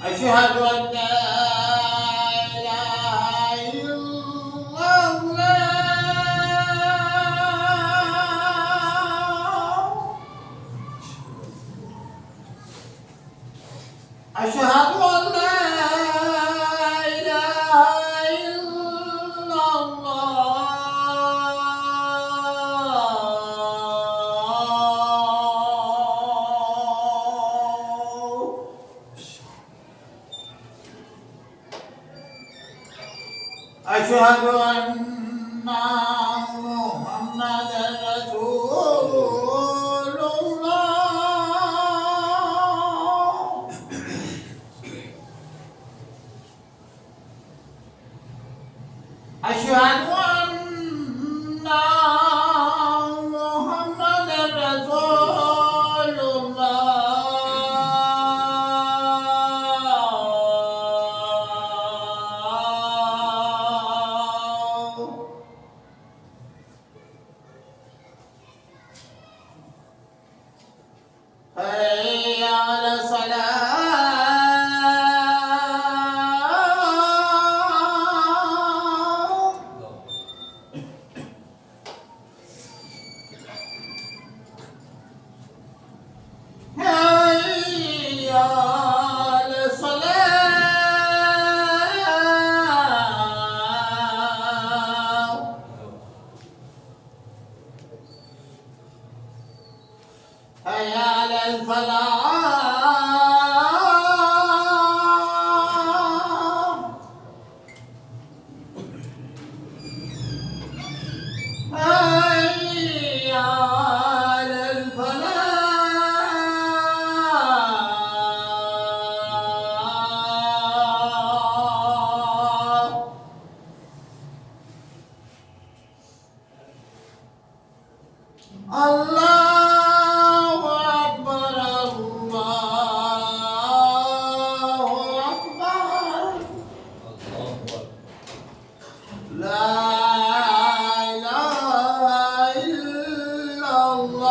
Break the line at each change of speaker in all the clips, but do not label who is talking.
أشهد أن لا إله إلا الله أشهد أن لا إله إلا الله أشهد أن محمدا رسول الله أشهد أن محمدا رسول الله حي على الصلاة حي على الصلاة حي على الفلاح حي على الفلاح الله أكبر الله أكبر لا إله إلا الله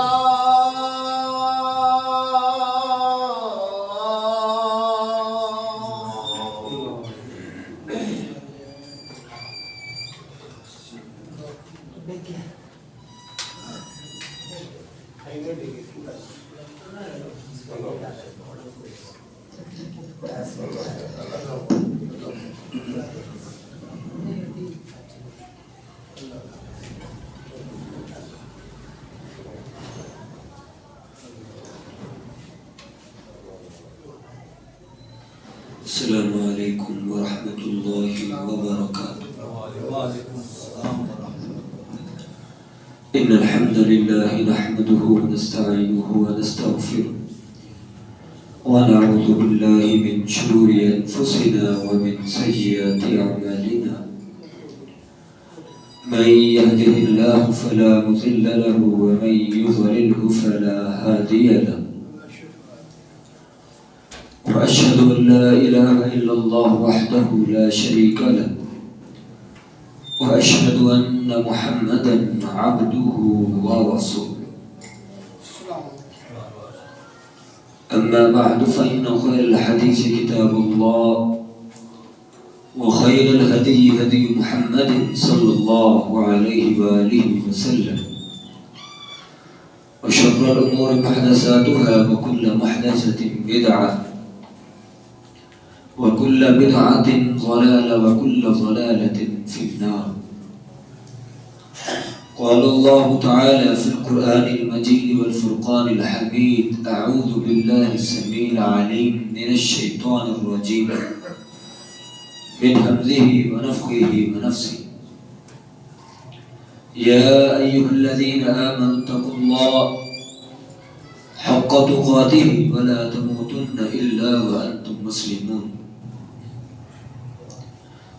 السلام عليكم ورحمة الله وبركاته.
وعليكم السلام ورحمة الله.
إن الحمد لله نحمده ونستعينه ونستغفره ونعوذ بالله من شرور أنفسنا ومن سيئات أعمالنا. من يهده الله فلا مضل له ومن يضلله فلا هادي له. وأشهد أن لا إله إلا الله وحده لا شريك له وأشهد أن محمدا عبده ورسوله. أما بعد فإن خير الحديث كتاب الله وخير الهدي هدي محمد صلى الله عليه وآله وسلم وشر الأمور محدثاتها وكل محدثة بدعة وكل بدعة ضلالة وكل ضلالة في النار. قال الله تعالى في القرآن المجيد والفرقان الحميد: أعوذ بالله السميع العليم من الشيطان الرجيم. من همزه ونفخه ونفسه. يا أيها الذين آمنوا اتقوا الله حق تقاته ولا تموتن إلا وأنتم مسلمون.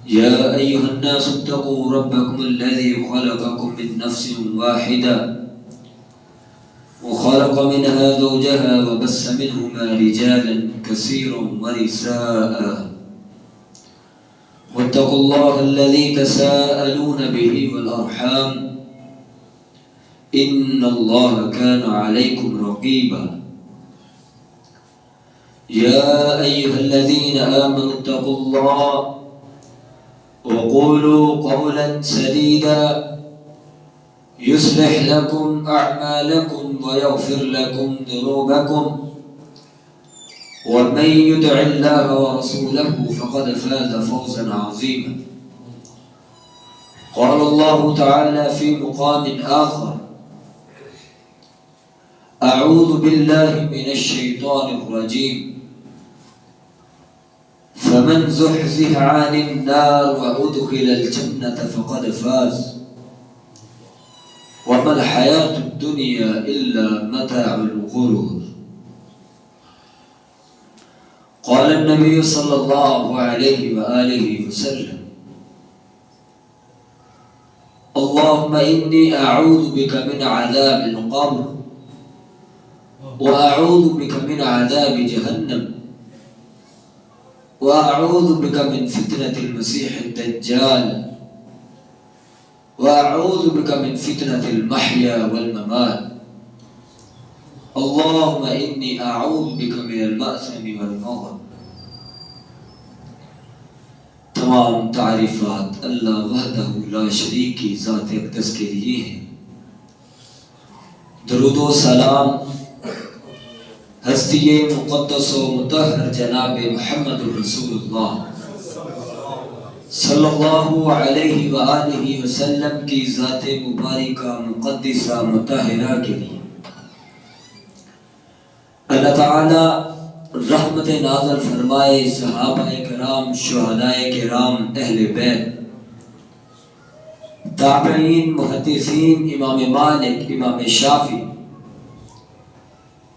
يا أيها الناس اتقوا ربكم الذي خلقكم من نفس واحدة وخلق منها زوجها وبث منهما رجالا كثيرا ونساء واتقوا الله الذي تساءلون به والأرحام إن الله كان عليكم رقيبا. يا أيها الذين آمنوا اتقوا الله وقولوا قولا سديدا يصلح لكم أعمالكم ويغفر لكم ذنوبكم ومن يطع الله ورسوله فقد فاز فوزا عظيما. قال الله تعالى في مقام آخر: أعوذ بالله من الشيطان الرجيم فمن زحزح عن النار وأدخل الجنة فقد فاز وما الحياة الدنيا إلا متاع الغرور. قال النبي صلى الله عليه وآله وسلم: اللهم إني أعوذ بك من عذاب القبر وأعوذ بك من عذاب جهنم وأعوذ بك من فتنة المسيح الدجال وأعوذ بك من فتنة المحيا والممات. اللهم إني أعوذ بك من المأثم والمغرم. تمام تعریفات اللہ وحدہ لا شریک کی ذات اقدس کے لیے ہیں. درود و سلام ہستی مقدس و مطہر جناب محمد رسول اللہ صلی اللہ علیہ وآلہ وسلم کی ذات مبارکہ مقدسہ مطہرہ کے لیے اللہ تعالی رحمت نازل فرمائے. صحابہ کرام، شہداء کرام، اہل بیت، تابعین، محدثین، امام مالک، امام شافعی،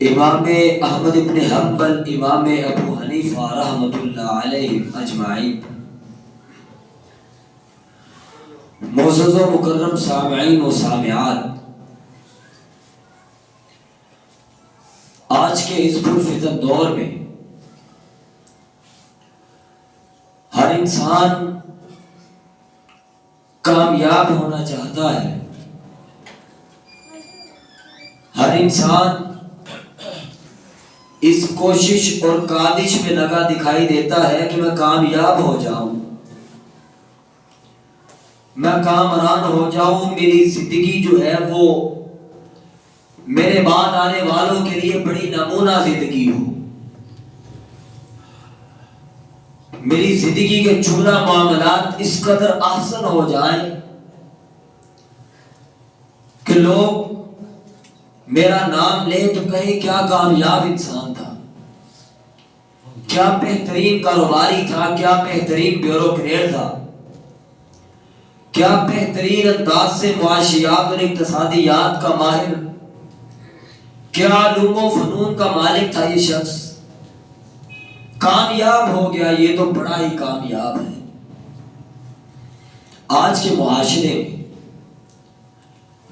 امام احمد بن حنبل، امام ابو حنیفہ رحمۃ اللہ علیہم اجمعین. معزز و مکرم سامعین و سامعات، آج کے اس پرفتن دور میں ہر انسان کامیاب ہونا چاہتا ہے. ہر انسان اس کوشش اور کاوش میں لگا دکھائی دیتا ہے کہ میں کامیاب ہو جاؤں، میں کامران ہو جاؤں، میری زندگی جو ہے وہ میرے بعد آنے والوں کے لیے بڑی نمونہ زندگی ہو، میری زندگی کے جملہ معاملات اس قدر احسن ہو جائیں کہ لوگ میرا نام لے تو کہیں کیا کامیاب انسان تھا، کیا بہترین کاروباری تھا، کیا بہترین بیوروکریٹ تھا، کیا بہترین انداز سے معاشیات اور اقتصادیات کا ماہر، کیا علوم و فنون کا مالک تھا یہ شخص، کامیاب ہو گیا، یہ تو بڑا ہی کامیاب ہے. آج کے معاشرے میں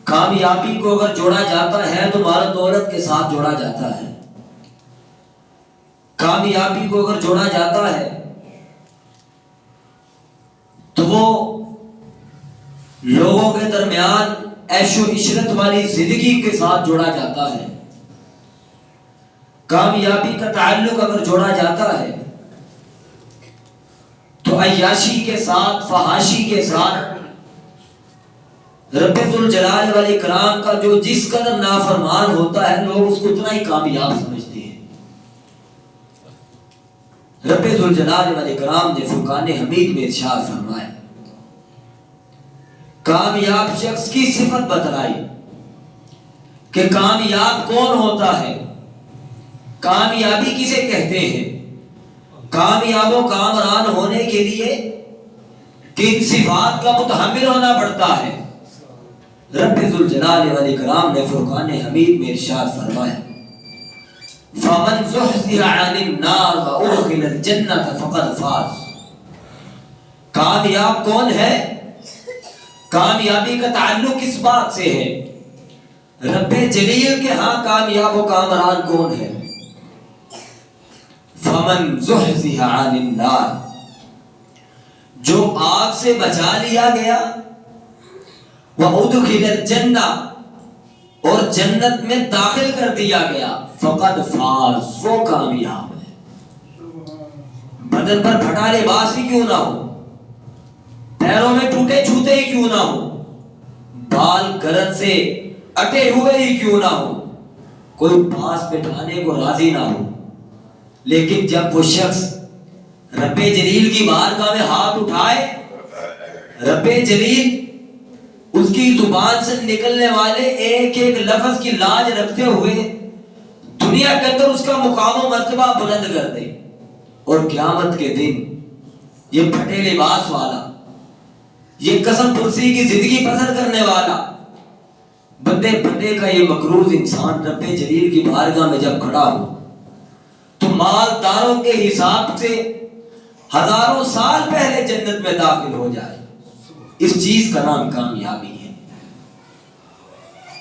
کامیابی کو اگر جوڑا جاتا ہے تو مال و دولت کے ساتھ جوڑا جاتا ہے. کامیابی کو اگر جوڑا جاتا ہے تو وہ لوگوں کے درمیان عیش و عشرت والی زندگی کے ساتھ جوڑا جاتا ہے. کامیابی کا تعلق اگر جوڑا جاتا ہے تو عیاشی کے ساتھ، فحاشی کے ساتھ، رب ذوالجلال والاکرام کا جو جس قدر نافرمان ہوتا ہے لوگ اس کو اتنا ہی کامیاب سمجھتے ہیں. رب ذوالجلال والاکرام نے فرقان حمید میں ارشاد فرمایا، کامیاب شخص کی صفت بتلائی کہ کامیاب کون ہوتا ہے، کامیابی کسے کہتے ہیں. کامیاب و کامران ہونے کے لیے تین صفات کا متحمل ہونا پڑتا ہے۔ رب ذوالجلال والاکرام نے فرقان حمید میں ارشاد فرمایا فَمَنْ زُحْزِحَ عَنِ النَّارِ وَأُدْخِلَ الْجَنَّةَ فَقَدْ فَازَ۔ کامیاب کون ہے؟ کامیابی کا تعلق کس بات سے ہے؟ رب جلیل کے ہاں کامیاب و کامران کون ہے؟ فَمَنْ زُحْزِحَ عَنِ النَّارِ، جو آگ سے بچا لیا گیا، وَأُدْخِلَ الْجَنَّةَ، اور جنت میں داخل کر دیا گیا، فقد فاز، وہ کامیاب ہے۔ بدن پر پھٹا لباس ہی کیوں نہ ہو، پیروں میں ٹوٹے جوتے ہی کیوں نہ ہو، بال گرد سے اٹے ہوئے ہی کیوں نہ ہو، کوئی پاس بٹھانے کو راضی نہ ہو، لیکن جب وہ شخص رب جلیل کی بارگاہ میں ہاتھ اٹھائے، رب جلیل اس کی زبان سے نکلنے والے ایک ایک لفظ کی لاج رکھتے ہوئے دنیا کے اندر اس کا مقام و مرتبہ بلند کر دے، اور قیامت کے دن یہ پھٹے لباس والا، یہ قسم پرسی کی زندگی بسر کرنے والا بندے بندے کا یہ مقروض انسان رب جلیل کی بارگاہ میں جب کھڑا ہو تو مالداروں کے حساب سے ہزاروں سال پہلے جنت میں داخل ہو جائے۔ اس چیز کا نام کامیابی ہے۔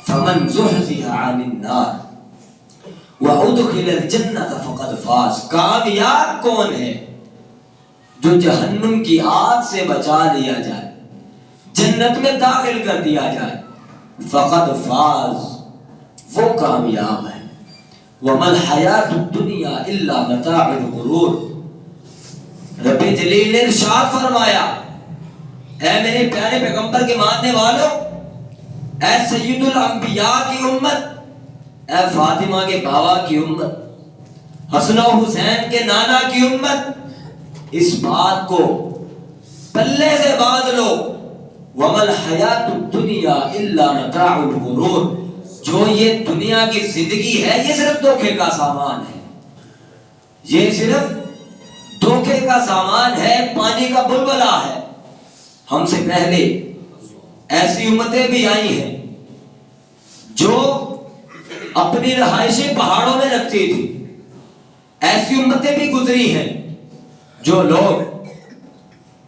فَمَنْ زُحْزِحَ عَنِ النَّارِ وَأُدْخِلَ الْجَنَّةَ فَقَدْ فَازَ۔ کامیاب کون ہے؟ جو جہنم کی آگ سے بچا لیا جائے، جنت میں داخل کر دیا جائے، فقد فاز، وہ کامیاب ہے۔ وَمَا الْحَيَاةُ الدُّنْيَا إِلَّا مَتَاعُ الْغُرُورِ۔ رب جلیل نے ارشاد فرمایا اے میرے پیارے پیغمبر کے ماننے والوں، اے سید الانبیاء کی امت، اے فاطمہ کے بابا کی امت، حسن و حسین کے نانا کی امت، اس بات کو پلے سے باندھ لو، وَمَا الْحَيَاةُ الدُّنْيَا إِلَّا مَتَاعُ الْغُرُورِ، جو یہ دنیا کی زندگی ہے یہ صرف دھوکے کا سامان ہے، یہ صرف دھوکے کا سامان ہے، پانی کا بلبلہ ہے۔ ہم سے پہلے ایسی امتیں بھی آئی ہیں جو اپنی رہائشیں پہاڑوں میں رکھتی تھی، ایسی امتیں بھی گزری ہیں جو لوگ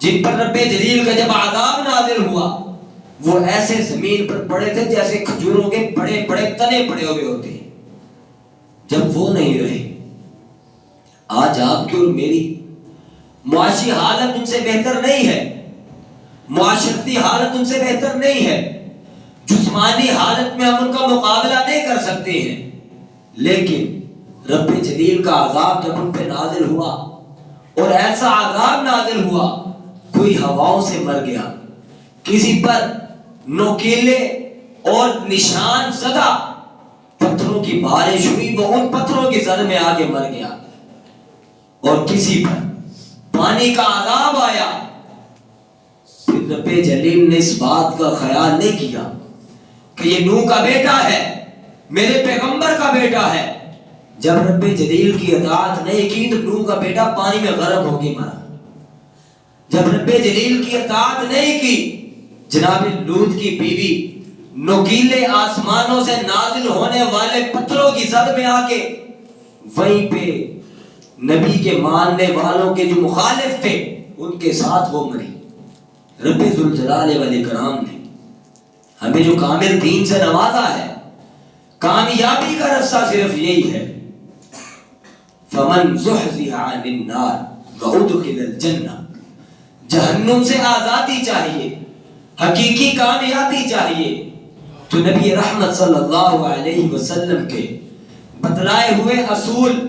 جن پر رب جلیل کا جب عذاب نازل ہوا وہ ایسے زمین پر پڑے تھے جیسے کھجوروں کے بڑے بڑے تنے پڑے ہوئے ہوتے ہیں۔ جب وہ نہیں رہے، آج آپ کی اور میری معاشی حالت ان سے بہتر نہیں ہے، معاشرتی حالت ان سے بہتر نہیں ہے، جسمانی حالت میں ہم ان کا مقابلہ نہیں کر سکتے ہیں، لیکن رب جلیل کا عذاب جب ان پہ نازل ہوا اور ایسا عذاب نازل ہوا، کوئی ہواؤں سے مر گیا، کسی پر نوکیلے اور نشان زدہ پتھروں کی بارش ہوئی، وہ ان پتھروں کی زد میں آگے مر گیا، اور کسی پر پانی کا عذاب آیا، پھر رب جلیل نے اس بات کا خیال نہیں کیا کہ یہ نوح کا بیٹا ہے، میرے پیغمبر کا بیٹا ہے۔ جب رب جلیل کی اطاعت نہیں کی تو نوح کا بیٹا پانی میں غرق ہو کے مرا۔ جب رب جلیل کی اطاعت نہیں کی، جناب لوط کی بیوی نوکیلے آسمانوں سے نازل ہونے والے پتھروں کی زد میں آ کے وہیں پہ نبی کے ماننے والوں کے جو مخالف تھے ان کے ساتھ وہ مری۔ رب ذوالجلال والاکرام نے ہمیں جو کامل دین سے نوازا ہے، کامیابی کا رستہ صرف یہی ہے، فَمَنْ زُحْزِحَ عَنِ النَّارِ وَأُدْخِلَ الْجَنَّةَ۔ جہنم سے آزادی چاہیے، حقیقی کامیابی چاہیے تو نبی رحمت صلی اللہ علیہ وسلم کے بتلائے ہوئے اصول،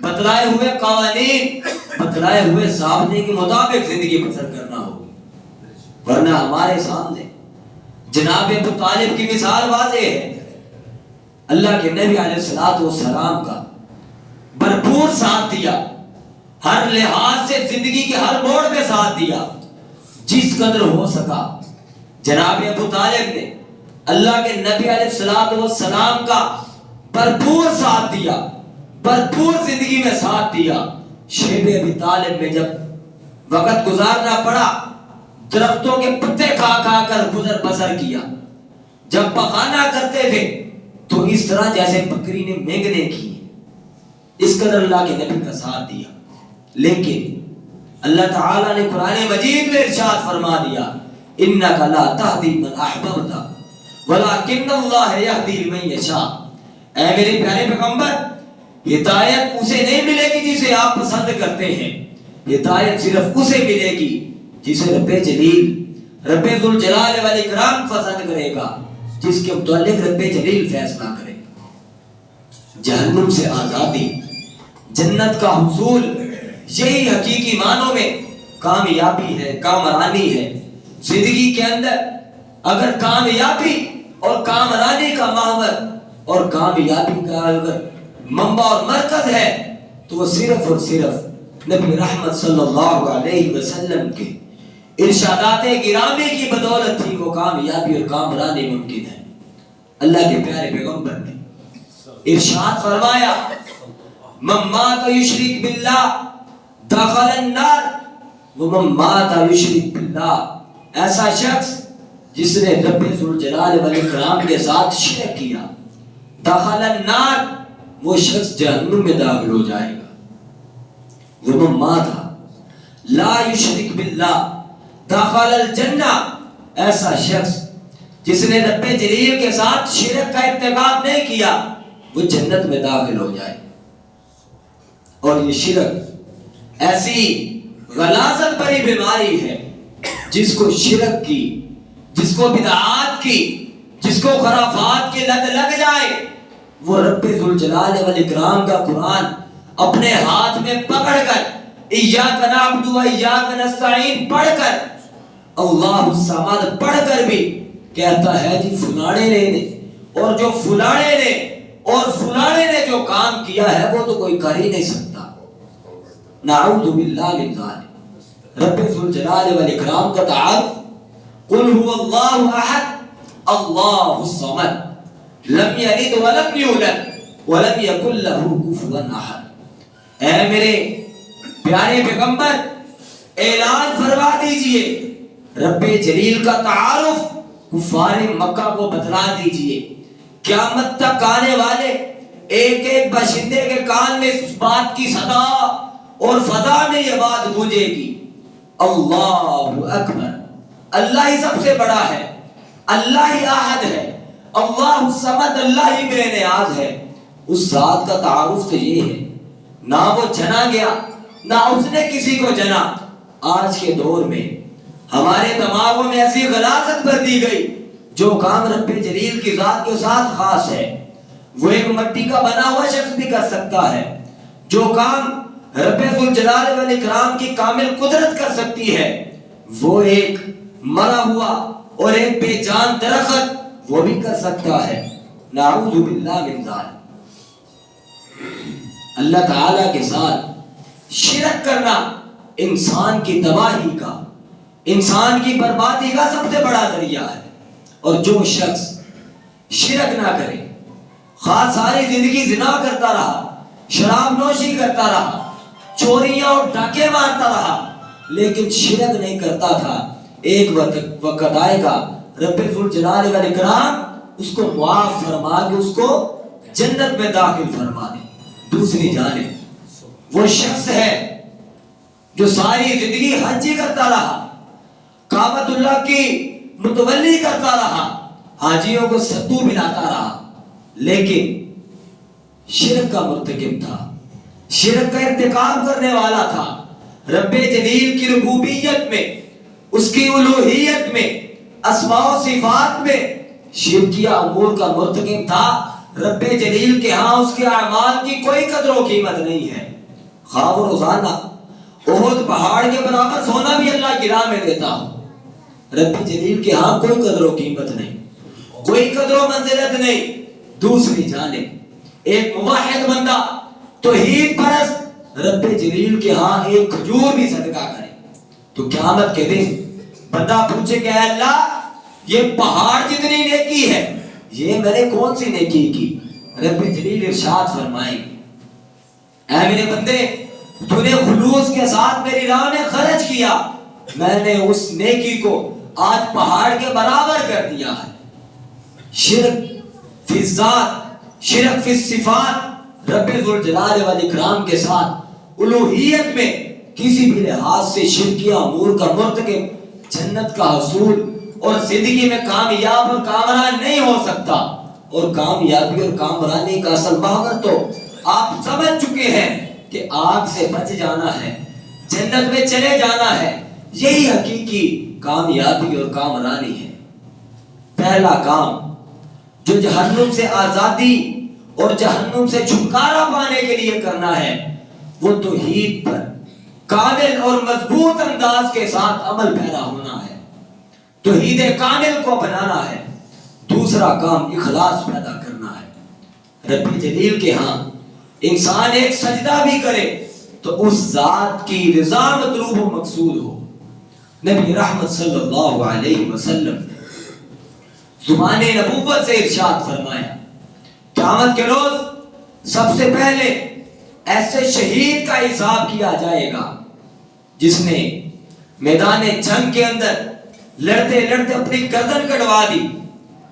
بتلائے ہوئے قوانین، بتلائے ہوئے ضابطے کے مطابق زندگی بسر کرنا ہوگی، ورنہ ہمارے سامنے جناب ابو طالب کی مثال واضح ہے۔ اللہ کے نبی علیہ السلام کا بھرپور ساتھ دیا، ہر لحاظ سے زندگی کے ہر موڑ پہ ساتھ دیا، جس قدر ہو سکا جناب ابو طالب نے اللہ کے نبی علیہ السلام کا بھرپور ساتھ دیا، بھرپور زندگی میں ساتھ دیا، شیب ابی طالب میں جب وقت گزارنا پڑا، درختوں کے پتے کھا کھا کر گزر بسر کیا، جب پخانا کرتے تھے تو اس طرح جیسے بکری نے مینگنے کی، اس قدر اللہ کے نبی کا ساتھ دیا۔ لیکن اللہ تعالیٰ نے قرآن مجید میں ارشاد فرما دیا، انک لا تہدی من احببت ولکن اللہ یہدی لمن یشاء۔ اے میرے پیارے پیغمبر، ہدایت اسے نہیں ملے گی جسے آپ پسند کرتے ہیں، ہدایت صرف اسے ملے گی جسے رب جلیل، رب ذوالجلال والاکرام پسند کرے گا، جس کے متعلق رب جلیل فیصلہ کرے گا۔ جہنم سے آزادی، جنت کا حصول، یہی حقیقی معنوں میں کامیابی ہے، کامرانی ہے۔ زندگی کے اندر اگر کامیابی اور کامرانی کا محور اور کامیابی کا اگر منبع اور مرکز ہے تو وہ صرف اور صرف نبی رحمت صلی اللہ علیہ وسلم کے ارشادات گرامی کی بدولت تھی، وہ کامیابی اور کامرانی ممکن ہے۔ اللہ کے پیارے پیغمبر نے ارشاد فرمایا، من مات یشرک باللہ دخل النار ومن مات یشرک باللہ، ایسا شخص جس نے رب ذوالجلال والاکرام کے ساتھ شرک کیا، دخل النار، وہ شخص جہنم میں داخل ہو جائے گا۔ ومن مات لا یشرک باللہ دخل الجنہ، ایسا شخص جس نے رب جلیل کے ساتھ شرک کا ارتکاب نہیں کیا، وہ جنت میں داخل ہو جائے۔ اور یہ شرک ایسی غلاظت بھری بیماری ہے، جس کو شرک کی، جس کو بدعات کی، جس کو خرافات کی لت لگ جائے، وہ رب ذوالجلال والاکرام کا قرآن اپنے ہاتھ میں پکڑ کر ایاک نعبد و ایاک نستعین پڑھ کر، اللہ الصمد پڑھ کر بھی کہتا ہے جی فلانے نے، اور جو فلانے نے اور فلانے نے جو کام کیا ہے وہ تو کوئی کر ہی نہیں سکتا۔ نعوذ باللہ من ذالک۔ رب ذوالجلال والاکرام کا تعارف، قل هو اللہ احد اللہ الصمد لم یلد ولم یولد ولم یکن له کفوا احد۔ اے میرے پیارے پیغمبر، اعلان فرما دیجئے، رب جلیل کا تعارف کفار مکہ کو بتلا دیجئے۔ قیامت تک آنے والے ایک ایک باشندے کے کان میں اس بات کی صدا اور فضا میں یہ بات گونجے گی، اللہ اکبر، اللہ ہی سب سے بڑا ہے، اللہ ہی احد ہے، اللہ الصمد، اللہ ہی بے نیاز ہے۔ اس ذات کا تعارف تو یہ ہے، نہ وہ جنا گیا نہ اس نے کسی کو جنا۔ آج کے دور میں ہمارے دماغوں میں ایسی غلاظت بھر دی گئی، جو کام رب جلیل کی ذات کے ساتھ خاص ہے وہ ایک مٹی کا بنا ہوا شخص بھی کر سکتا ہے، جو کام رب ذوالجلال والاکرام کی کامل قدرت کر سکتی ہے وہ ایک مرا ہوا اور ایک بے جان درخت وہ بھی کر سکتا ہے۔ نعوذ باللہ من ذالک۔ اللہ تعالیٰ کے ساتھ شرک کرنا انسان کی تباہی کا، انسان کی بربادی کا سب سے بڑا ذریعہ ہے۔ اور جو شخص شرک نہ کرے، خواہ ساری زندگی زنا کرتا رہا، شراب نوشی کرتا رہا، چوریاں اور ڈاکے مارتا رہا، لیکن شرک نہیں کرتا تھا، ایک وقت آئے گا رب ذوالجلال والاکرام اس کو معاف فرما کے اس کو جنت میں داخل فرما دے۔ دوسری جانب وہ شخص ہے جو ساری زندگی حج ہی کرتا رہا، کعبۃ اللہ کی متولی کرتا رہا، حاجیوں کو ستو ملاتا رہا، لیکن شرک کا مرتکب تھا، شرک کا ارتکاب کرنے والا تھا، رب جلیل کی ربوبیت میں، اس کی الوہیت میں، اسماء و صفات میں شرکیہ امور کا مرتکب تھا۔ رب جلیل کے ہاں اس کے اعمال کی کوئی قدر و قیمت نہیں ہے۔ خواہ وہ روزانہ احد پہاڑ کے برابر سونا بھی اللہ کی راہ میں دیتا ہوں، رب جلیل کے ہاں کوئی قدر و قیمت نہیں، کوئی قدر و منزلت نہیں۔ دوسری جانب ایک موحد بندہ توحید پرست رب جلیل کے ہاں ایک کھجور بھی صدقہ کرے تو قیامت کے دن بندہ پوچھے کہ اے اللہ یہ پہاڑ جتنی نیکی ہے یہ میں نے کون سی نیکی کی؟ رب جلیل ارشاد فرمائیں، اے میرے بندے تو نے خلوص کے ساتھ میری راہ میں خرچ کیا، میں نے اس نیکی کو آج پہاڑ کے برابر کر دیا ہے۔ شرک فی الذات، شرک فی الصفات، رب ذوالجلال والاکرام کے ساتھ الوہیت میں کسی بھی لحاظ سے شرکی امور کا مرتکب جنت کا حصول اور زندگی میں کامیاب اور کامران نہیں ہو سکتا۔ اور کامیابی اور کامرانی کا اصل محور تو آپ سمجھ چکے ہیں کہ آگ سے بچ جانا ہے، جنت میں چلے جانا ہے، یہی حقیقی کامیابی اور کامرانی ہے۔ پہلا کام جو جہنم سے آزادی اور جہنم سے چھٹکارا پانے کے لیے کرنا ہے وہ توحید پر کامل اور مضبوط انداز کے ساتھ عمل پیرا ہونا ہے، توحید کامل کو بنانا ہے۔ دوسرا کام اخلاص پیدا کرنا ہے۔ رب جلیل کے ہاں انسان ایک سجدہ بھی کرے تو اس ذات کی رضا مطلوب و مقصود ہو۔ نبی رحمت صلی اللہ علیہ وسلم زبان نبوت سے ارشاد فرمایا، قیامت کے روز سب سے پہلے ایسے شہید کا حساب کیا جائے گا جس نے میدان جنگ کے اندر لڑتے لڑتے اپنی گردن کٹوا دی۔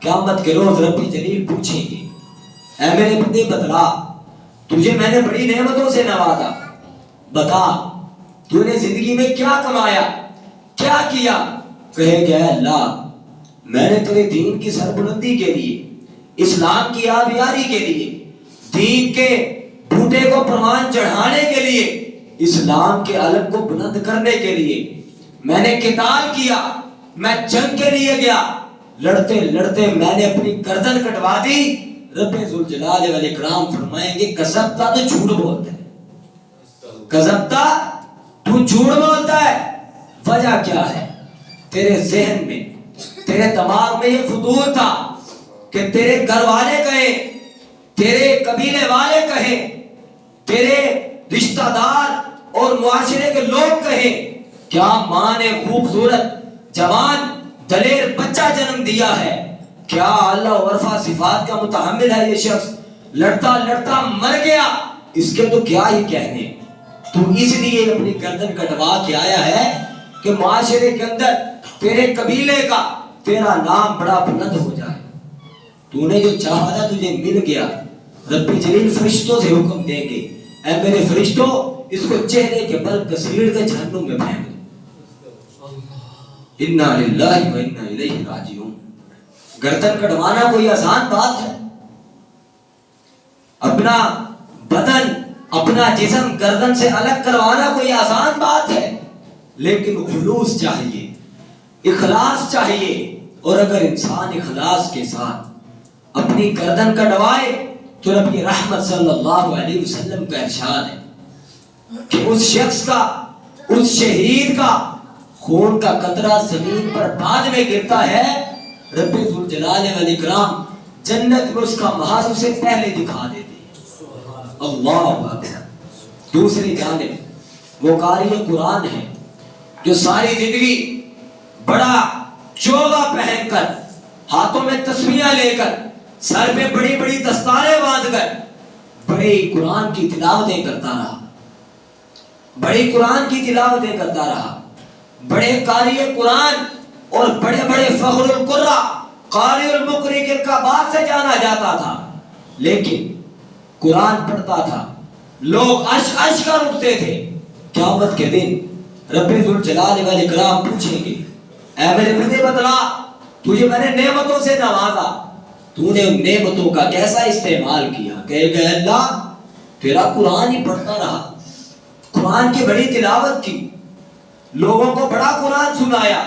قیامت کے روز رب جلیل پوچھیں گے، اے میرے بندے بتلا، تجھے میں نے بڑی نعمتوں سے نوازا، بتا تو نے زندگی میں کیا کمایا، کیا کیا؟ کہے گا اللہ میں نے تیرے دین کی سربلندی کے لیے، اسلام کی آبیاری کے لیے، دین کے بوٹے کو پروان چڑھانے کے لیے، اسلام کے علم کو بلند کرنے کے لیے میں نے قتال کیا، میں جنگ کے لیے گیا، لڑتے لڑتے میں نے اپنی گردن کٹوا دی۔ رب ذوالجلال والاکرام فرمائیں گے کذبتا، تو جھوٹ بولتا ہے، کذبتا تو جھوٹ بولتا ہے۔ وجہ کیا ہے؟ تیرے ذہن میں، تیرے دماغ میں یہ فطور تھا کہ تیرے گھر والے کہیں، تیرے قبیلے والے کہیں، تیرے رشتہ دار اور معاشرے کے لوگ کہیں کیا ماں نے خوبصورت جوان دلیر بچہ جنم دیا ہے، کیا اللہ و عرفہ صفات کا متحمل ہے یہ شخص، لڑتا لڑتا مر گیا، اس کے تو کیا ہی کہنے۔ تو اس لیے اپنی گردن کٹوا کے آیا ہے کہ معاشرے کے اندر تیرے قبیلے کا تیرا نام بڑا بلند ہو جائے۔ تو نے جو چاہا تھا تجھے مل گیا۔ رب جلیل فرشتوں سے حکم دیں گے، اے میرے فرشتوں اس کو چہرے کے بل کسیڑ کے جہنم میں پھینک دو۔ انا للہ و انا الیہ راجعون۔ گردن کٹوانا کوئی آسان بات ہے؟ اپنا بدن، اپنا جسم گردن سے الگ کروانا کوئی آسان بات ہے؟ لیکن خلوص چاہیے، اخلاص چاہیے۔ اور اگر انسان اخلاص کے ساتھ اپنی گردن کٹوائے تو نبی رحمت صلی اللہ علیہ وسلم کا ارشاد ہے کہ اس شخص کا، اس شہید کا خون کا قطرہ زمین پر بعد میں گرتا ہے، رب ذوالجلال والاکرام جنت میں اس کا محل سے پہلے دکھا دیتے ہیں۔ اللہ اکبر۔ دوسری جانب وہ قاری قرآن ہے جو ساری زندگی بڑا چوغا پہن کر، ہاتھوں میں تسبیحاں لے کر، سر پہ بڑی بڑی دستاریں باندھ کر بڑے قرآن کی تلاوتیں کرتا رہا، بڑی قرآن کی تلاوتیں کرتا رہا، بڑے قاری قرآن اور بڑے بڑے فخر القرہ قاری المقری کے القابات سے جانا جاتا تھا، لیکن قرآن پڑھتا تھا، لوگ عش عش کر اٹھتے تھے۔ قیامت کے دن رب ذوالجلال والاکرام پوچھیں گے، اے میرے بندے بتلا، تجھے میں نے نعمتوں سے نوازا، تو نے ان نعمتوں کا کیسا استعمال کیا؟ کہے گا اللہ تیرا قرآن ہی پڑھتا رہا، قرآن کی بڑی تلاوت کی، لوگوں کو بڑا قرآن سنایا۔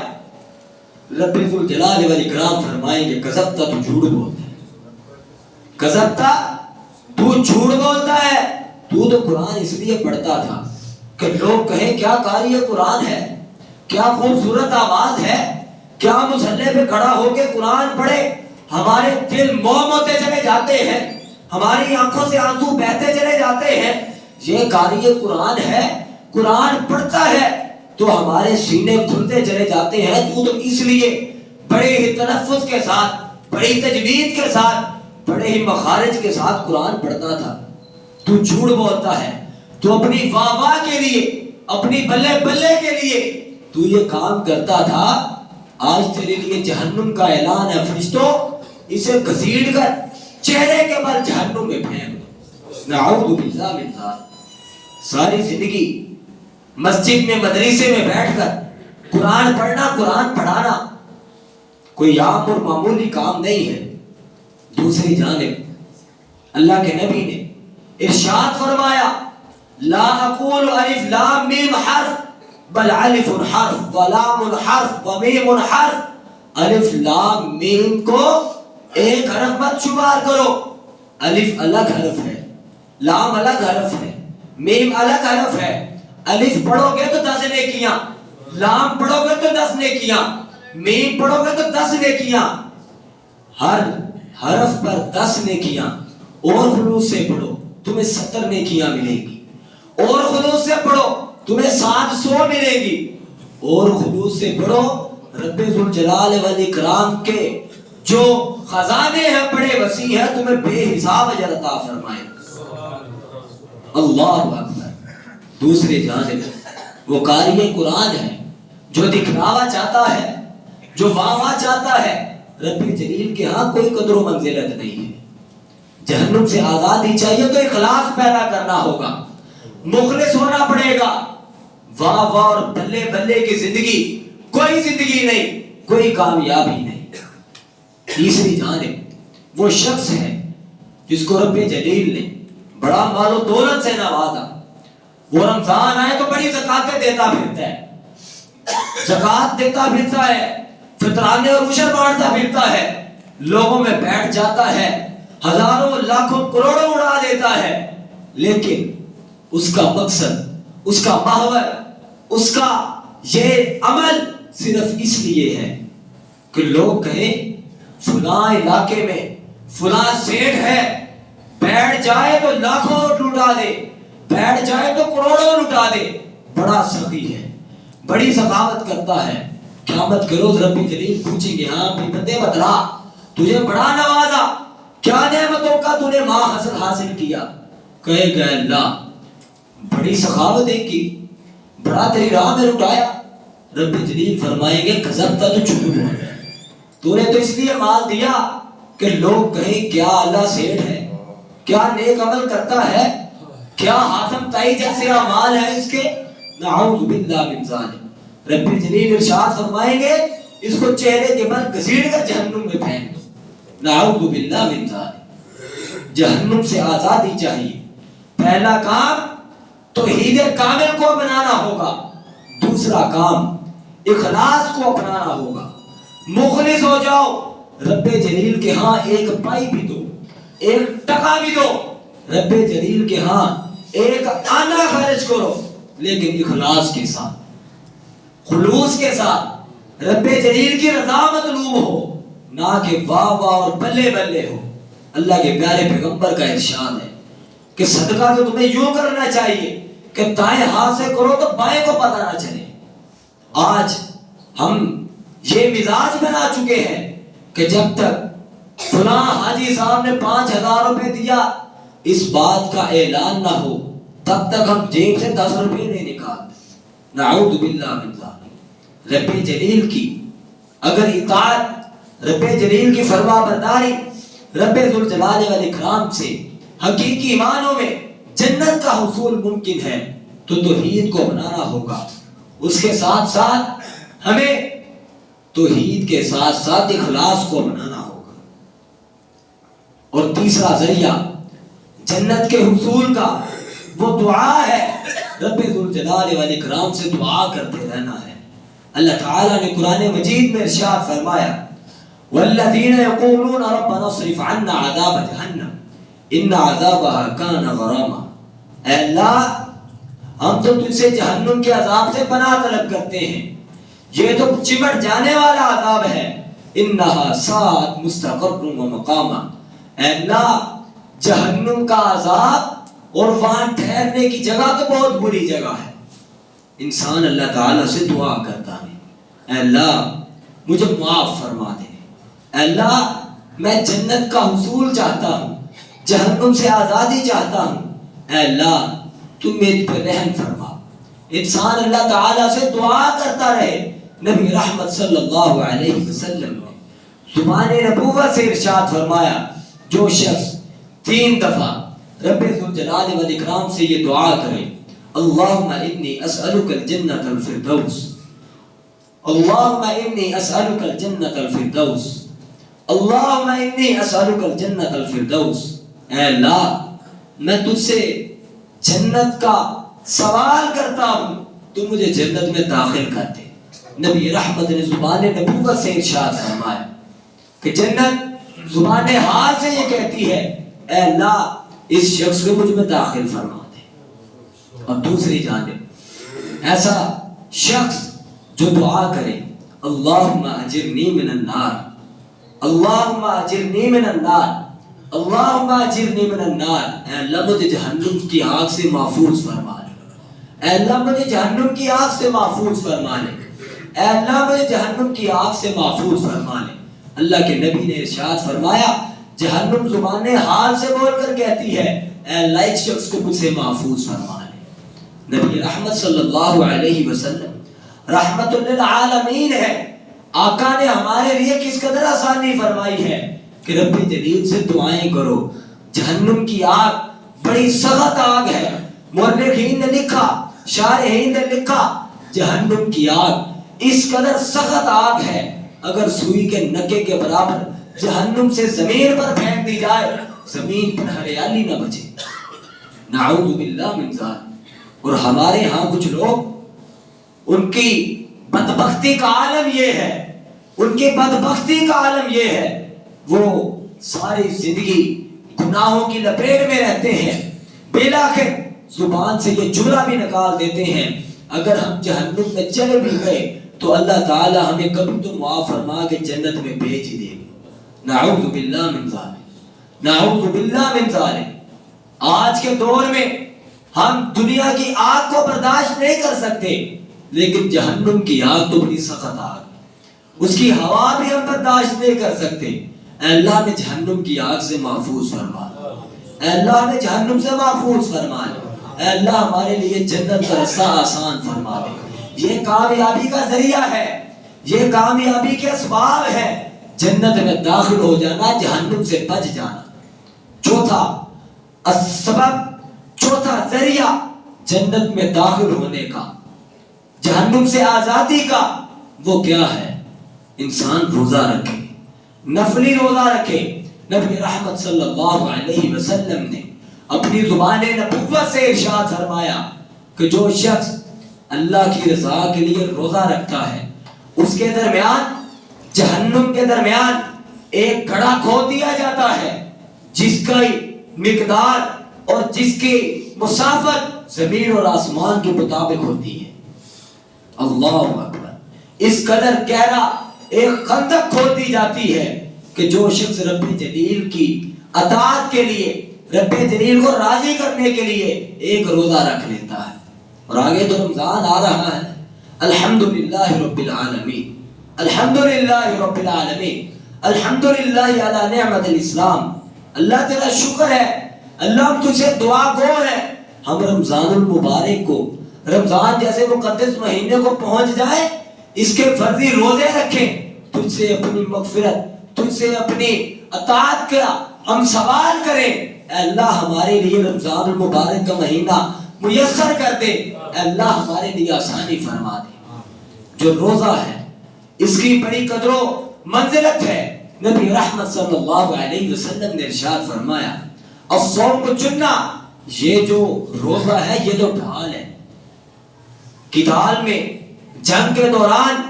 رب ذوالجلال والاکرام فرمائیں گے کذبتا، تو جھوٹ بولتا ہے، کذبتا تو جھوٹ بولتا ہے، تو قرآن اس لیے پڑھتا تھا کہ لوگ کہیں کیا قاری قرآن ہے، کیا خوبصورت آواز ہے، کیا مصلی پہ کھڑا ہو کے قرآن پڑھے، ہمارے دل موم ہوتے چلے جاتے ہیں، ہماری آنکھوں سے آنسو بہتے چلے جاتے ہیں، یہ قاری قرآن ہے، قرآن پڑھتا ہے تو ہمارے سینے کھلتے چلے جاتے ہیں۔ تو اس لیے بڑے ہی تلفظ کے ساتھ، بڑی تجوید کے ساتھ، بڑے ہی مخارج کے ساتھ قرآن پڑھتا تھا۔ تو جھوٹ بولتا ہے، تو اپنی واہ واہ کے لیے، اپنی بلے بلے کے لیے تو یہ کام کرتا تھا، آج تیرے لیے جہنم کا اعلان ہے، فرشتوں اسے گھسیٹ کر چہرے کے بل جہنم میں پھینک دو۔ نعوذ باللہ من ذالک۔ ساری زندگی مسجد میں مدرسے میں بیٹھ کر قرآن پڑھنا، قرآن پڑھانا کوئی عام اور معمولی کام نہیں ہے۔ دوسری جانب اللہ کے نبی نے ارشاد فرمایا، لا اقول الف لام میم حرف بل الف حرف ولام حرف ومیم حرف۔ الف لام میم کو ایک حرف مت شمار کرو، الف الگ حرف ہے، لام الگ حرف ہے، میم الگ حرف ہے۔ الف پڑھو گے تو 10 نیکیاں، لام پڑھو گے تو 10 نیکیاں، میم پڑھو گے تو 10 نیکیاں۔ ہر حرف پر 10 نیکیاں، اور خلوص سے پڑھو تمہیں 70 نیکیاں ملے گی، اور خلوص سے پڑھو تمہیں 700 ملے گی، اور خلوص سے پڑھو رب ذوالجلال والاکرام کے جو خزانے ہیں بڑے وسیع ہیں، تمہیں بے حساب اجر عطا فرمائے۔ اللہ اکبر۔ دوسری جانب وہ قاری قرآن ہے جو دکھلاوا چاہتا ہے، جو واہ چاہتا ہے، رب جلیل کے ہاں کوئی قدر و منزلت نہیں ہے۔ جہنم سے آزادی چاہیے تو اخلاص پیدا کرنا ہوگا، مخلص ہونا پڑے گا۔ واہ واہ اور بلے بلے کی زندگی کوئی زندگی نہیں، کوئی کامیابی نہیں۔ تیسری جانب وہ شخص ہے جس کو رب جلیل نے بڑا مال و دولت سے نوازا، وہ رمضان آئے تو بڑی زکاتیں دیتا پھرتا ہے، زکات دیتا پھرتا ہے، فطرانے اور عشر بانٹتا پھرتا ہے، لوگوں میں بیٹھ جاتا ہے، ہزاروں لاکھوں کروڑوں اڑا دیتا ہے، لیکن اس کا مقصد، اس کا محور، اس کا یہ عمل صرف اس لیے ہے کہ لوگ کہیں فلاں علاقے میں فلاں سیٹ ہے، بیٹھ جائے تو لاکھوں لٹا دے، بیٹھ جائے تو کروڑوں لٹا دے، بڑا سخی ہے، بڑی سخاوت کرتا ہے۔ قیامت کے روز رب جلیل پوچھیں گے، ہاں بھی بندے بتلا تجھے بڑا نوازا، کیا نعمتوں کا تو نے ماں حاصل کیا؟ کہے گا اللہ بڑی سخاوت کی، بڑا تیری راہ میں لٹایا۔ رب جلیل فرمائیں گے کذبت، تو جھوٹ بول رہا ہے، تو نے تو اس لیے مال دیا کہ لوگ کہیں کیا اللہ سیٹھ ہے، کیا نیک عمل کرتا ہے، کیا حاتم تائی جیسے اعمال ہیں اس کے۔ نعوذ باللہ من ذالک۔ رب جلیل ارشاد فرمائیں گے اس کو چہرے کے بل گھسیٹ کر جہنم میں پھینک دو۔ نعوذ باللہ من ذالک۔ جہنم سے آزادی چاہیے، پہلا کام توحید کامل کو بنانا ہوگا، دوسرا کام اخلاص کو اپنانا ہوگا۔ مخلص ہو جاؤ، رب جلیل کے ہاں ایک پائی بھی دو، ایک ٹکا بھی دو، رب جلیل کے ہاں ایک آنا خرچ کرو، لیکن اخلاص کے ساتھ، خلوص کے ساتھ، رب جلیل کی رضا مطلوب ہو، نہ کہ واہ واہ اور بلے بلے ہو۔ اللہ کے پیارے پیغمبر کا ارشاد ہے کہ صدقہ تو تمہیں یوں کرنا چاہیے کہ دائیں ہاتھ سے کرو تو بائیں کو پتہ نہ چلے۔ آج ہم یہ مزاج بنا چکے ہیں کہ جب تک فلاں حاجی صاحب نے 5000 روپے دیا اس بات کا اعلان نہ ہو تب تک ہم جیب سے 10 روپے نہیں نکالتے۔ نعوذ باللہ من ذالک۔ رب جلیل کی اگر اطاعت، رب جلیل کی فرما برداری، رب ذوالجلال والاکرام سے حقیقی معنوں میں جنت کا حصول ممکن ہے تو توحید کو بنانا ہوگا۔ اس کے ساتھ ساتھ ہمیں توحید کے ساتھ ساتھ اخلاص کو بنانا ہوگا۔ اور تیسرا ذریعہ جنت کے حصول کا وہ دعا ہے، رب ذوالجلال والاکرام سے دعا کرتے رہنا ہے۔ اللہ تعالیٰ نے قرآن مجید میں ارشاد فرمایا، والذین یقولون ربنا اصرف عنا عذاب جہنم ان عذابها کان غراما۔ اے اللہ ہم تو تجھ سے جہنم کے عذاب سے پناہ طلب کرتے ہیں، یہ تو چمٹ جانے والا عذاب ہے، انہا ساعت مستقر و مقاما۔ اے اللہ جہنم کا عذاب اور وہاں ٹھہرنے کی جگہ تو بہت بری جگہ ہے۔ انسان اللہ تعالیٰ سے دعا کرتا ہے، اے اللہ مجھے معاف فرما دے، اے اللہ میں جنت کا حصول چاہتا ہوں، جہنم سے آزادی چاہتا ہوں، اے اللہ تم میری پر رحم فرما. انسان اللہ تعالیٰ سے دعا کرتا رہے. نبی رحمت صلی اللہ علیہ وسلم نے زبان نبوت سے ارشاد فرمایا جو شخص 3 دفعہ رب ذوالجلال والاکرام سے یہ دعا کرے اللہم انی اسألک الجنت الفردوس، اللہم انی اسألک الجنت الفردوس، اللہم انی اسألک الجنت الفردوس، اے اللہ میں تجھ سے جنت کا سوال کرتا ہوں تو مجھے جنت میں داخل کر دے. نبی رحمت نے زبان نبوت سے ارشاد فرمایا کہ جنت زبان حال سے یہ کہتی ہے اے اللہ اس شخص کو مجھ میں داخل فرما دے. اور دوسری جانب ایسا شخص جو دعا کرے اللہم اجرنی من النار، اللہم اجرنی من النار، اللہم اجرنی من النار، اے اللہ مجھے جہنم کی آگ سے محفوظ فرما لے، اے اللہ مجھے جہنم کی آگ سے محفوظ فرما لے، اے اللہ مجھے جہنم کی آگ سے محفوظ فرما لے. اللہ کے نبی نے ارشاد فرمایا جہنم زبان حال سے بول کر کہتی ہے اے اللہ اس شخص کو مجھ سے محفوظ فرما لے. نبی رحمت صلی اللہ علیہ وسلم رحمت للعالمین ہے. آقا نے ہمارے لیے کس قدر آسانی فرمائی ہے کہ رب جلیل سے دعائیں کرو. جہنم کی آگ بڑی سخت آگ ہے. مورخین نے لکھا، شارحین نے لکھا جہنم کی آگ اس قدر سخت آگ ہے اگر سوئی کے نکے کے برابر جہنم سے زمین پر پھینک دی جائے زمین پر ہریالی نہ بچے. نعوذ باللہ من ذالک. اور ہمارے ہاں کچھ لوگ ان کی بدبختی کا عالم یہ ہے، ان کی بدبختی کا عالم یہ ہے وہ ساری زندگی گناہوں کی لپیٹ میں رہتے ہیں، بالآخر زبان سے یہ جملہ بھی نکال دیتے ہیں اگر ہم جہنم میں چلے بھی گئے تو اللہ تعالی ہمیں کبھی تو معاف فرما کے جنت میں بھیج دے. نعوذ باللہ من ذالک، نعوذ باللہ من ذالک. آج کے دور میں ہم دنیا کی آگ کو برداشت نہیں کر سکتے لیکن جہنم کی آگ تو بڑی سخت آگ، اس کی ہوا بھی ہم برداشت نہیں کر سکتے. اے اللہ نے جہنم کی آگ سے محفوظ فرما لے، اے اللہ نے جہنم سے محفوظ فرما لے، اے اللہ ہمارے لیے جنت کا راستہ آسان فرما دے. یہ کامیابی کا ذریعہ ہے، یہ کامیابی کے اسباب ہے. جنت میں داخل ہو جانا، جہنم سے بچ جانا. چوتھا السبب، چوتھا ذریعہ جنت میں داخل ہونے کا، جہنم سے آزادی کا، وہ کیا ہے؟ انسان روزہ رکھے، نفلی روزہ رکھے. نبی رحمت صلی اللہ علیہ وسلم نے اپنی زبان نبوت سے ارشاد فرمایا کہ جو شخص اللہ کی رضا کے لیے روزہ رکھتا ہے اس کے درمیان جہنم کے درمیان ایک گھڑا کھود دیا جاتا ہے جس کا مقدار اور جس کی مسافت زمین اور آسمان کے مطابق ہوتی ہے. اللہ اکبر. اس قدر گہرا ایک خندق کھود دی جاتی ہے کہ جو شخص رب جلیل کی اطاعت کے لیے، رب جلیل کو راضی کرنے کے لیے ایک روزہ رکھ لیتا ہے. اور آگے تو رمضان آ رہا ہے. الحمدللہ رب العالمین، الحمدللہ رب العالمین، الحمدللہ علی نعمت الاسلام. اللہ تیرا شکر ہے، اللہ ہم تجھے دعا گو ہیں. ہم رمضان المبارک کو، رمضان جیسے مقدس مہینے کو پہنچ جائے اس کے فرضی روزے رکھیں، تجھ سے اپنی مغفرت، تجھ سے اپنی اطاعت کا ہم سوال کریں. اے اللہ ہمارے لیے رمضان المبارک کا مہینہ میسر کر دے، اے اللہ ہمارے لیے آسانی فرما دے. جو روزہ ہے اس کی بڑی قدر و منزلت ہے. نبی رحمت صلی اللہ علیہ وسلم نے ارشاد فرمایا الصوم جنہ، یہ جو روزہ ہے یہ تو ڈھال ہے. کی ڈھال میں جنگ کے دوران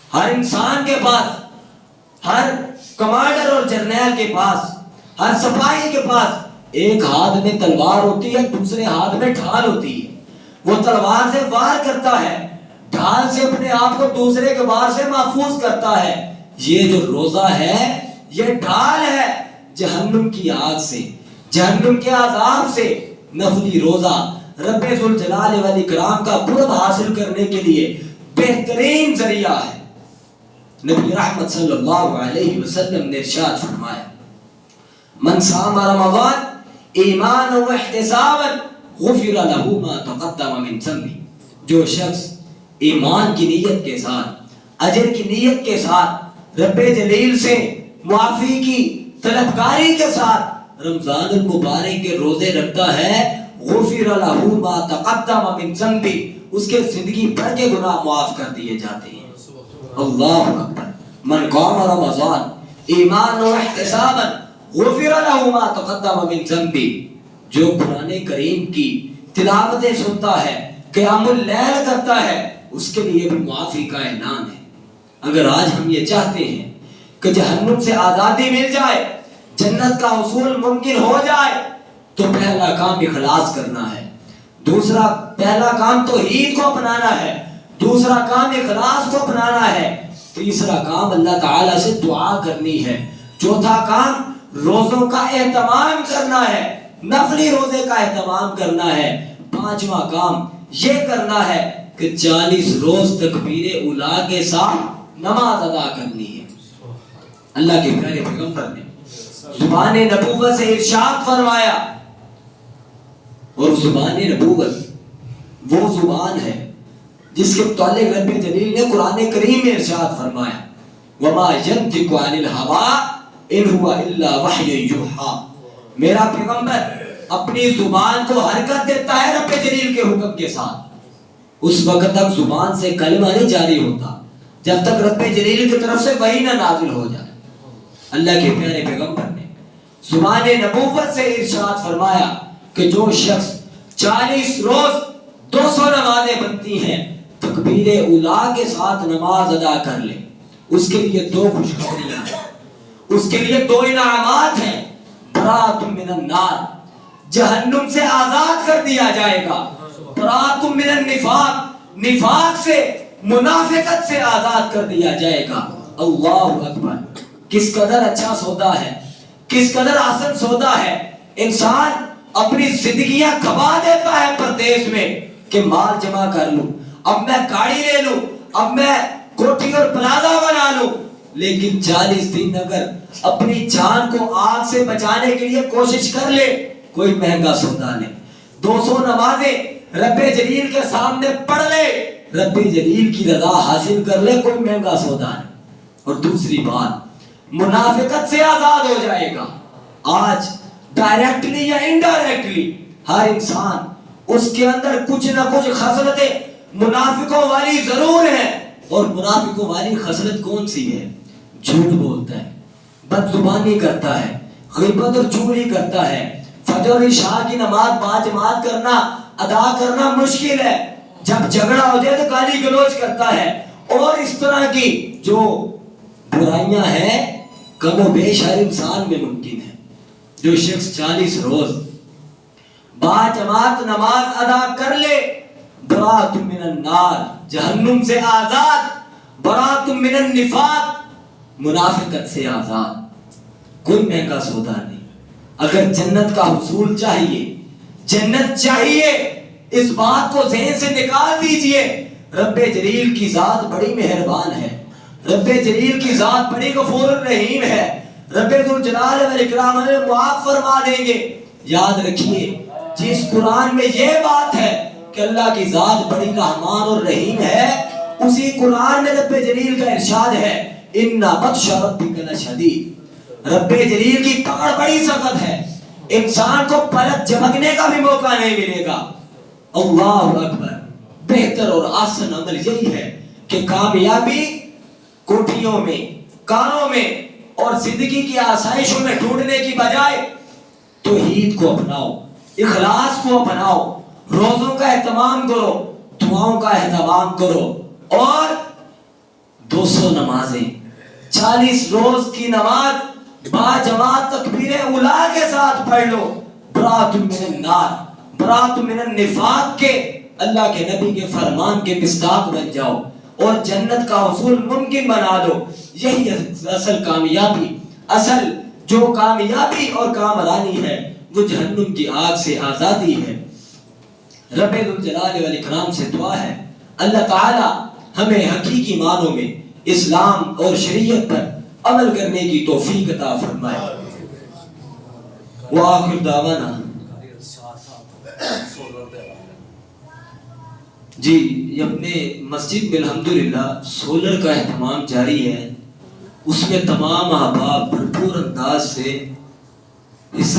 ہر انسان کے پاس، ہر کمانڈر اور جرنیل کے پاس، ہر سپاہی کے پاس ایک ہاتھ میں تلوار ہوتی ہے، دوسرے ہاتھ میں ڈھال ہوتی ہے. وہ تلوار سے وار کرتا ہے، ڈھال سے اپنے آپ کو دوسرے کے وار سے محفوظ کرتا ہے. یہ جو روزہ ہے یہ ڈھال ہے جہنم کی آگ سے، جہنم کے عذاب سے. نفلی روزہ رب ذوالجلال والاکرام کا قرب حاصل کرنے کے لیے بہترین ذریعہ ہے. نبی رحمت صلی اللہ علیہ وسلم نے ارشاد فرمایا من صام رمضان ایمانا و احتسابا غفر له ما تقدم من ذنبه. جو شخص ایمان کی نیت کے ساتھ اجر کی نیت کے ساتھ رب جلیل سے معافی کی طلبکاری کے ساتھ رمضان المبارک کے روزے رکھتا ہے غفر له ما تقدم من ذنبه اس کے زندگی بھر کے گناہ معاف کر دیے جاتے ہیں. اللہ اکبر. من قام رمضان ایمان و احتسابا غفر له ما تقدم من ذنبه. جو قرآن کریم کی تلاوتیں سنتا ہے قیام اللیل کرتا ہے اس کے لیے بھی معافی کا اعلان ہے. اگر آج ہم یہ چاہتے ہیں کہ جہنم سے آزادی مل جائے جنت کا حصول ممکن ہو جائے تو پہلا کام اخلاص کرنا ہے. دوسرا پہلا کام توحید کو اپنانا ہے. دوسرا کام اخلاص کو اپنانا ہے. تیسرا کام اللہ تعالیٰ سے دعا کرنی ہے. چوتھا کام روزوں کا اہتمام کرنا ہے. نفلی روزے کا اہتمام کرنا ہے. پانچواں کام یہ کرنا ہے کہ 40 روز تکبیر اولیٰ کے ساتھ نماز ادا کرنی ہے. اللہ کے پیارے پیغمبر نے زبان نبوت سے ارشاد فرمایا اور زبان نبوت وہ زبان ہے جس کے متعلق رب جلیل نے قرآن کریم میں ارشاد فرمایا وما ينطق عن الهوى ان هو الا وحی یوحى. میرا پیغمبر اپنی زبان کو حرکت دیتا ہے رب جلیل کے حکم کے ساتھ. اس وقت تک زبان سے کلمہ نہیں جاری ہوتا جب تک رب جلیل کی طرف سے وحی نہ نازل ہو جائے. اللہ کے پیارے پیغمبر نے زبان نبوت سے ارشاد فرمایا کہ جو شخص 40 روز 200 نمازیں بنتی ہیں تکبیر اولیٰ کے ساتھ نماز ادا کر لے اس کے لیے 2 خوشخبریاں ہیں. اس کے لیے 2 انعامات ہیں. برات من النار جہنم سے آزاد کر دیا جائے گا. برات من النفاق نفاق سے منافقت سے آزاد کر دیا جائے گا. اللہ اکبر. کس قدر اچھا سودا ہے کس قدر آسان سودا ہے. انسان اپنی زندگیاں کھپا دیتا ہے پردیس میں کہ مال جمع کر لوں اب میں گاڑی لے لوں اب میں کوٹھی اور پلازا بنا لوں. لیکن 40 دن اگر اپنی جان کو آگ سے بچانے کے لیے کوشش کر لے کوئی مہنگا سودا نہیں. 200 نمازیں رب جلیل کے سامنے پڑھ لے رب جلیل کی رضا حاصل کر لے کوئی مہنگا سودا نہیں. اور دوسری بات منافقت سے آزاد ہو جائے گا. آج ڈائریکٹلی یا انڈائریکٹلی ہر انسان اس کے اندر کچھ نہ کچھ خصلتیں منافقوں والی ضرور ہیں. اور منافقوں والی خصلت کون سی ہے؟ جھوٹ بولتا ہے بد زبانی کرتا ہے غیبت اور چغلی کرتا ہے. فجر اور عشاء کی نماز باجماعت کرنا ادا کرنا مشکل ہے. جب جھگڑا ہو جائے تو گالی گلوچ کرتا ہے. اور اس طرح کی جو برائیاں ہیں کم و بیش ہر انسان میں ممکن ہے. جو شخص 40 روز باجماعت نماز ادا کر لے برات من النار جہنم سے آزاد. برات من النفاق منافقت سے آزاد. کوئی مہنگا سودا نہیں. اگر جنت کا حصول چاہیے جنت چاہیے اس بات کو ذہن سے نکال دیجئے. رب جلیل کی ذات بڑی مہربان ہے. رب جلیل کی ذات بڑی غفور الرحیم ہے. رب ذوالجلال والاکرام نے معاف فرما دیں گے. یاد رکھیے جس قرآن میں یہ بات ہے کہ اللہ کی ذات بڑی رحمان اور رحیم ہے اسی قرآن میں رب جلیل کا ارشاد ہے ان بطش ربک لشدید. رب جلیل کی پکڑ بڑی سخت ہے. انسان کو پلک جھپکنے کا بھی موقع نہیں ملے گا. اللہ اکبر. بہتر اور آسان عمل یہی ہے کہ کامیابی کوٹھیوں میں کاروں میں اور زندگی کی آسائشوں میں ڈھونڈنے کی بجائے توحید کو اپناؤ اخلاص کو اپناؤ. روزوں کا اہتمام کرو دعاؤں کا اہتمام کرو اور 200 نمازیں 40 روز کی نماز باجماعت تکبیر اولیٰ کے ساتھ پڑھ لو. برات من النار برات من النفاق کے اللہ کے نبی کے فرمان کے مصداق بن جاؤ اور جنت کا حصول ممکن بنا دو. یہی اصل کامیابی اصل جو کامیابی اور کامرانی ہے وہ جہنم کی آگ سے آزادی ہے. رب ذوالجلال والاکرام سے دعا ہے اللہ تعالی ہمیں حقیقی معنوں میں اسلام اور شریعت پر عمل کرنے کی توفیق عطا فرمائے. وآخر دعوانا
سولر پہ
جی یہ اپنے مسجد میں الحمدللہ سولر کا اہتمام جاری ہے، اس میں تمام احباب بھرپور انداز سے حصہ